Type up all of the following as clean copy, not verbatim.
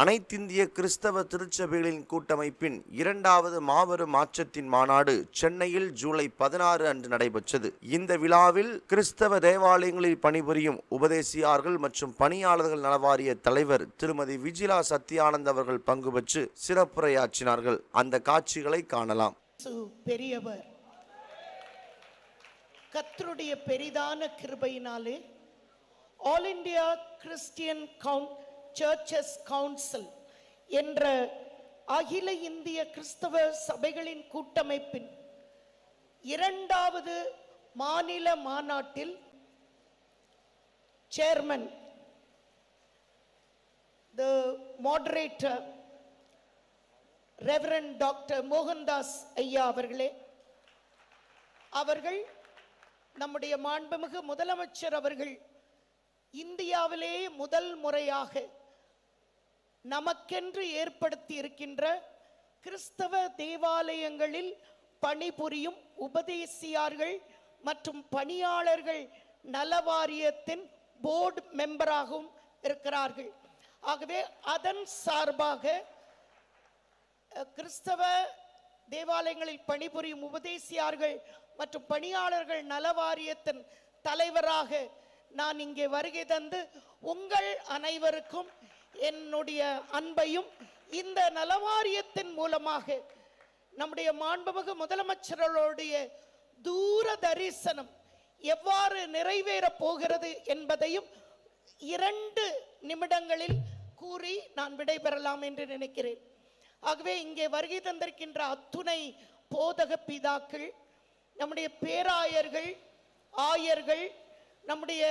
அனைத்திந்திய கிறிஸ்தவ திருச்சபைகளின் கூட்டமைப்பின் 2வது மாபெரும் மாற்றத்தின் மாநாடு சென்னையில் ஜூலை 16 அன்று நடைபெற்றது. இந்த விழாவில் கிறிஸ்தவ தேவாலயங்களில் பணிபுரியும் உபதேசியார்கள் மற்றும் பணியாளர்கள் நலவாரிய தலைவர் திருமதி விஜிலா சத்யானந்த் அவர்கள் பங்கு பெற்று சிறப்புரையாற்றினார்கள். அந்த காட்சிகளை காணலாம். பெரியவர் கர்த்தருடைய பெரிதான கிருபையினாலே all India Christian churches council என்ற அகில இந்திய கிறிஸ்தவ சபைகளின் கூட்டமைப்பின் 2வது மாநில மாநாட்டில் chairman the moderator reverend doctor Mohandas ஐயா அவர்கள் நம்முடைய மாண்புமிகு முதலமைச்சர் அவர்கள் இந்தியாவிலே முதல் முறையாக நமக்கென்று ஏற்படுத்தி இருக்கின்ற கிறிஸ்தவ தேவாலயங்களில் பணிபுரியும் உபதேசியார்கள் மற்றும் பணியாளர்கள் நலவாரியத்தின் போர்டு மெம்பராகவும் இருக்கிறார்கள். ஆகவே அதன் சார்பாக கிறிஸ்தவ தேவாலயங்களில் பணிபுரியும் உபதேசியார்கள் மற்றும் பணியாளர்கள் நலவாரியத்தின் தலைவராக நான் இங்கே வருகை தந்து உங்கள் அனைவருக்கும் என்னுடைய அன்பையும் இந்த நலவாரியத்தின் மூலமாக நம்முடைய மாண்புமிகு முதலமைச்சர்களுடைய தூர தரிசனம் எவ்வாறு நிறைவேறப் போகிறது என்பதையும் 2 நிமிடங்களில் கூறி நான் விடைபெறலாம் என்று நினைக்கிறேன். ஆகவே இங்கே வருகை தந்திருக்கின்ற அத்துணை போதக பிதாக்கள், நம்முடைய பேராயர்கள், ஆயர்கள், நம்முடைய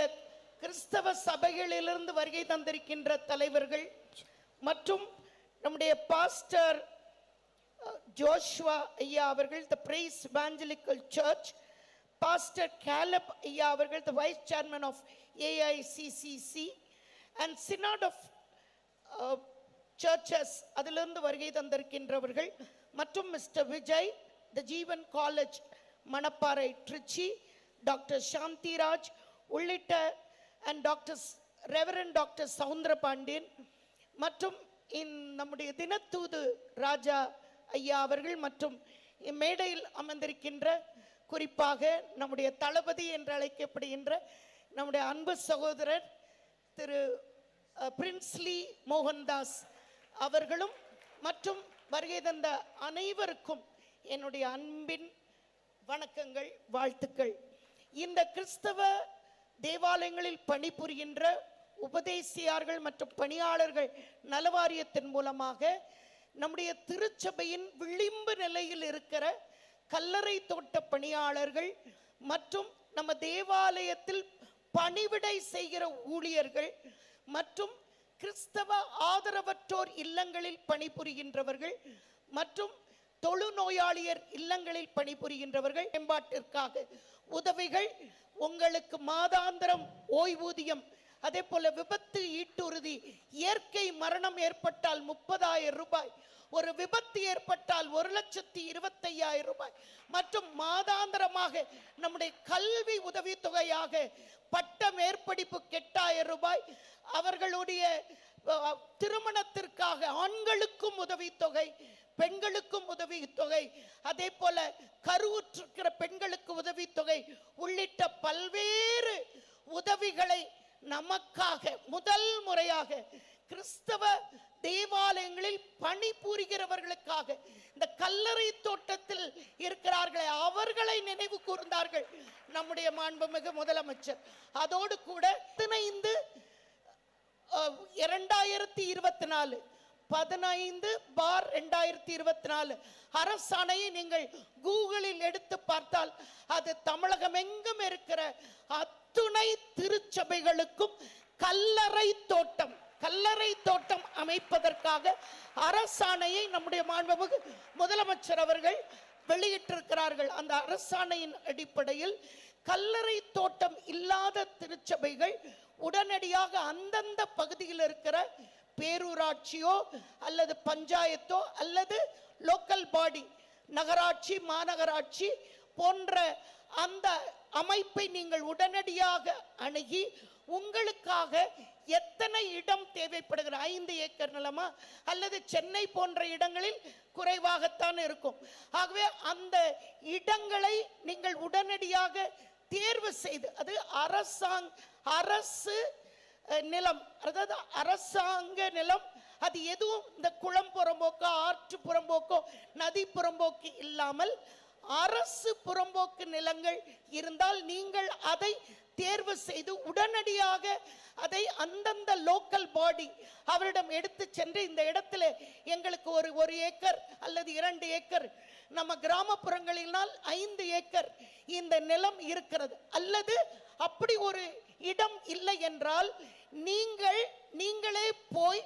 கிறிஸ்தவ சபைகளிலிருந்து வருகை தந்திருக்கின்ற தலைவர்கள் மற்றும் நம்முடைய பாஸ்டர் ஜோஷுவா ஐயா அவர்கள் the praise evangelical church, pastor Caleb ஐயா அவர்கள் the vice chairman of AICCC and synod of churches அதிலிருந்து வருகை தந்திருக்கின்றவர்கள் மற்றும் mister Vijay the Jeevan college Manapparai Trichy, doctor Shanthiraj உள்ளிட்ட and reverend doctor Soundara Pandian மற்றும் நம்முடைய தினத்தூது ராஜா ஐயா அவர்கள் மற்றும் மேடையில் அமர்ந்திருக்கின்ற குறிப்பாக நம்முடைய தளபதி என்று அழைக்கப்படுகின்ற நம்முடைய அன்பு சகோதரர் திரு பிரின்ஸ்லி மோகன்தாஸ் அவர்களும் மற்றும் வருகை தந்த அனைவருக்கும் என்னுடைய அன்பின் வணக்கங்கள், வாழ்த்துக்கள். இந்த கிறிஸ்தவ தேவாலயங்களில் பணிபுரிகின்ற உபதேசியார்கள் மற்றும் பணியாளர்கள் நலவாரியத்தின் மூலமாக நம்முடைய திருச்சபையின் விளிம்பு நிலையில் இருக்கிற கல்லறை தோட்ட பணியாளர்கள் மற்றும் நம்ம தேவாலயத்தில் பணிவிடை செய்கிற ஊழியர்கள் மற்றும் கிறிஸ்தவ ஆதரவற்றோர் இல்லங்களில் பணிபுரிகின்றவர்கள் மற்றும் தொழுநோயாளியர் இல்லங்களில் பணிபுரிகின்றவர்கள் மேம்பாட்டிற்காக உதவிகள், உங்களுக்கு மாதாந்திரம் ஓய்வூதியம், அதே போல விபத்து ஈட்டுறுதி, இயற்கை மரணம் ஏற்பட்டால் 30,000 ரூபாய், ஒரு விபத்து ஏற்பட்டால் 1,25,000 ரூபாய் மற்றும் மாதாந்திரமாக நம்முடைய கல்வி உதவி தொகையாக பட்ட மேற்படிப்பு 8,000 ரூபாய், அவர்களுடைய திருமணத்திற்காக ஆண்களுக்கும் உதவித்தொகை, பெண்களுக்கும் உதவித்தொகை, அதே போல கருவுற்றிருக்கிற பெண்களுக்கு உதவித்தொகை உள்ளிட்ட பல்வேறு உதவிகளை நமக்காக முதல் முறையாக கிறிஸ்தவ தேவாலயங்களில் பணிபுரிகிறவர்களுக்காக இந்த கல்லறை தோட்டத்தில் இருக்கிறார்களே அவர்களை நினைவு கூர்ந்தார்கள் நம்முடைய மாண்புமிகு முதலமைச்சர். அதோடு கூட 15/2024 அரசாணையை நீங்கள் கூகுளில் எடுத்து பார்த்தால் அது தமிழகம் எங்கும் இருக்கிற அத்துணை திருச்சபைகளுக்கும் கல்லறை தோட்டம் அமைப்பதற்காக அரசாணையை நம்முடைய மாண்புமிகு முதலமைச்சர் அவர்கள் வெளியிட்டிருக்கிறார்கள். அந்த அரசாணையின் அடிப்படையில் கல்லறை தோட்டம் இல்லாத திருச்சபைகள் உடனடியாக அந்தந்த பகுதியில் இருக்கிற பேரூராட்சியோ அல்லது பஞ்சாயத்தோ அல்லது லோக்கல் பாடி, நகராட்சி, மாநகராட்சி போன்ற அந்த அமைப்பை நீங்கள் உடனடியாக அணுகி உங்களுக்காக எத்தனை இடம் தேவைப்படுகிற 5 ஏக்கர் நிலமா அல்லது சென்னை போன்ற இடங்களில் குறைவாகத்தான் இருக்கும். ஆகவே அந்த இடங்களை நீங்கள் உடனடியாக தேர்வு செய்து, அது அரசு நிலம், அதாவது அரசாங்க நிலம், அது எதுவும் இந்த குளம் புறம்போக்கோ ஆற்று புறம்போக்கோ நதி புறம்போக்கு இல்லாமல் அரசு புறம்போக்கு நிலங்கள் இருந்தால் நீங்கள் அதை தேர்வு செய்து உடனடியாக அதை அந்தந்த லோக்கல் பாடி அவரிடம் எடுத்து சென்று, இந்த இடத்துல எங்களுக்கு ஒரு ஏக்கர் அல்லது 2 ஏக்கர், நம்ம கிராமப்புறங்களினால் 5 ஏக்கர் இந்த நிலம் இருக்கிறது, அல்லது அப்படி ஒரு இடம் இல்லை என்றால் நீங்களே போய்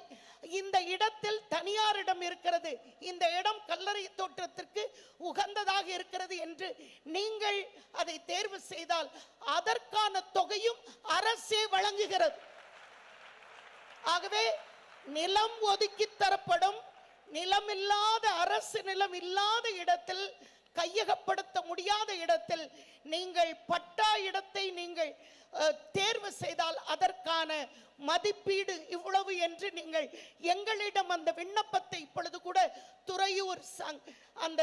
இந்த இடத்தில் தனியாரிடம் இருக்கிறது, இந்த இடம் கல்லறை தோட்டத்திற்கு உகந்ததாக இருக்கிறது என்று நீங்கள் அதை தேர்வு செய்தால் அதற்கான தொகையும் அரசே வழங்குகிறது. ஆகவே நிலம் ஒதுக்கி தரப்படும். நிலம் இல்லாத, அரசு நிலம் இல்லாத இடத்தில், கையகப்படுத்த முடியாத இடத்தில் நீங்கள் பட்டா இடத்தை நீங்கள் தேர்வு செய்தால் அதற்கான மதிப்பீடு இவ்வளவு என்று நீங்கள் எங்களிடம் அந்த விண்ணப்பத்தை இப்பொழுது கூட துறையூர் அந்த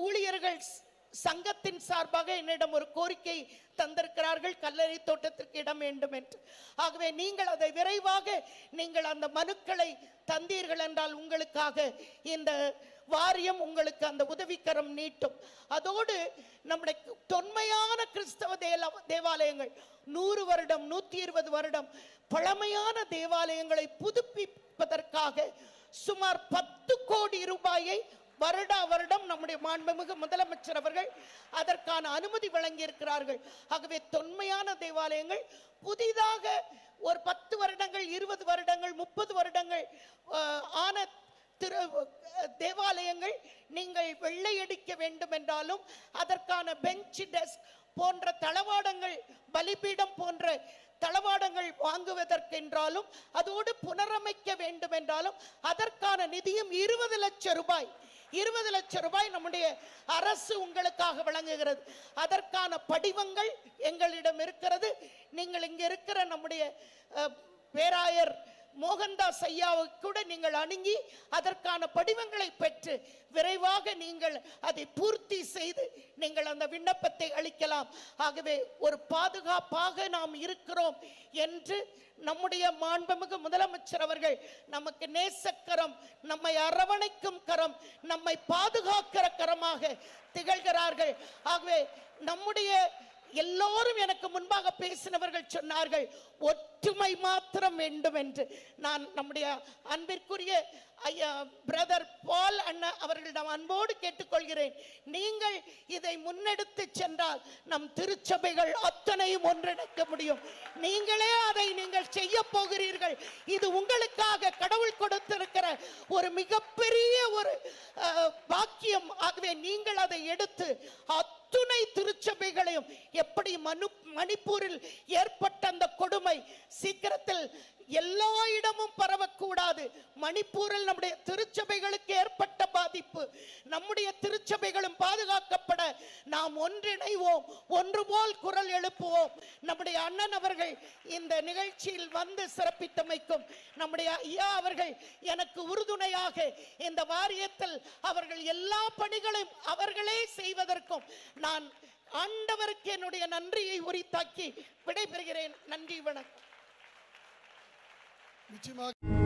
ஊழியர்கள் சங்கத்தின் சார்பாக என்னிடம் ஒரு கோரிக்கை தந்திருக்கிறார்கள், கல்லறை தோட்டத்திற்கு இடம் வேண்டும் என்று. ஆகவே நீங்கள் அதை விரைவாக நீங்கள் அந்த மனுக்களை தந்தீர்கள் என்றால் உங்களுக்காக இந்த வாரியம் உங்களுக்கு அந்த உதவிக்கரம் நீட்டும். அதோடு நம்முடைய தொன்மையான கிறிஸ்தவ தேவாலயங்கள் 100 வருடம் 120 வருடம் பழமையான தேவாலயங்களை புதுப்பிப்பதற்காக சுமார் 10 கோடி ரூபாயை வருடம் நம்முடைய மாண்புமிகு முதலமைச்சர் அவர்கள் அதற்கான அனுமதி வழங்கி இருக்கிறார்கள். ஆகவே தொன்மையான தேவாலயங்கள் புதிதாக ஒரு 10 வருடங்கள் 20 வருடங்கள் 30 வருடங்கள் ஆன தேவாலயங்கள் நீங்கள் வெள்ளையடிக்க வேண்டும் என்றாலும் அதற்கான பெஞ்ச், டெஸ்க் போன்ற தளவாடங்கள், பலிபீடம் போன்ற தளவாடங்கள் வாங்குவதற்கென்றாலும் அதோடு புனரமைக்க வேண்டும் என்றாலும் அதற்கான நிதியும் 20 லட்சம் ரூபாய் 20 லட்சம் ரூபாய் நம்முடைய அரசு உங்களுக்காக வழங்குகிறது. அதற்கான படிவங்கள் எங்களிடம் இருக்கிறது. நீங்கள் இங்க இருக்கிற நம்முடைய பேராயர் மோகன்தாஸ் ஐயாவை கூட நீங்கள் அணுகி அதற்கான படிவங்களை பெற்று விரைவாக நீங்கள் அதை பூர்த்தி செய்து நீங்கள் அந்த விண்ணப்பத்தை அளிக்கலாம். ஆகவே ஒரு பாதுகாப்பாக நாம் இருக்கிறோம் என்று நம்முடைய மாண்புமிகு முதலமைச்சர் அவர்கள் நமக்கு நேசக்கரம், நம்மை அரவணைக்கும் கரம், நம்மை பாதுகாக்கிற கரமாக திகழ்கிறார்கள். ஆகவே நம்முடைய எல்லோரும் எனக்கு முன்பாக பேசினவர்கள் சொன்னார்கள் ஒற்றுமை மாத்திரம் வேண்டும் என்று. நான் நம்முடைய அன்பிற்குரிய பிரதர் பால் அண்ணா அவர்களிடம் அன்போடு கேட்டுக்கொள்கிறேன், நீங்கள் இதை முன்னெடுத்து சென்றால் நம் திருச்சபைகள் அத்தனையும் ஒன்றிணைக்க முடியும். நீங்களே அதை நீங்கள் செய்ய போகிறீர்கள். இது உங்களுக்காக கடவுள் கொடுத்திருக்கிற ஒரு மிகப்பெரிய ஒரு பாக்கியம். ஆகவே நீங்கள் அதை எடுத்து அத்துணை திருச்சபைகளையும், எப்படி மணிப்பூரில் ஏற்பட்ட அந்த கொடுமை சீக்கிரத்தில் எல்லா இடமும் பரவக்கூடாது. மணிப்பூரில் நம்முடைய திருச்சபைகளுக்கு ஏற்பட்ட பாதிப்பு, நம்முடைய திருச்சபைகளும் பாதுகாக்கப்பட நாம் ஒன்றிணைவோம், ஒன்று போல் குரல் எழுப்புவோம். நம்முடைய அண்ணன் அவர்கள் இந்த நிகழ்ச்சியில் வந்து சிறப்பித்தமைக்கும் நம்முடைய ஐயா அவர்கள் எனக்கு உறுதுணையாக இந்த வாரியத்தில் அவர்கள் எல்லா பணிகளையும் அவர்களே செய்வதற்கும் நான் ஆண்டவருக்கு என்னுடைய நன்றியை உரித்தாக்கி விடைபெறுகிறேன். நன்றி, வணக்கம். நிச்சயமாக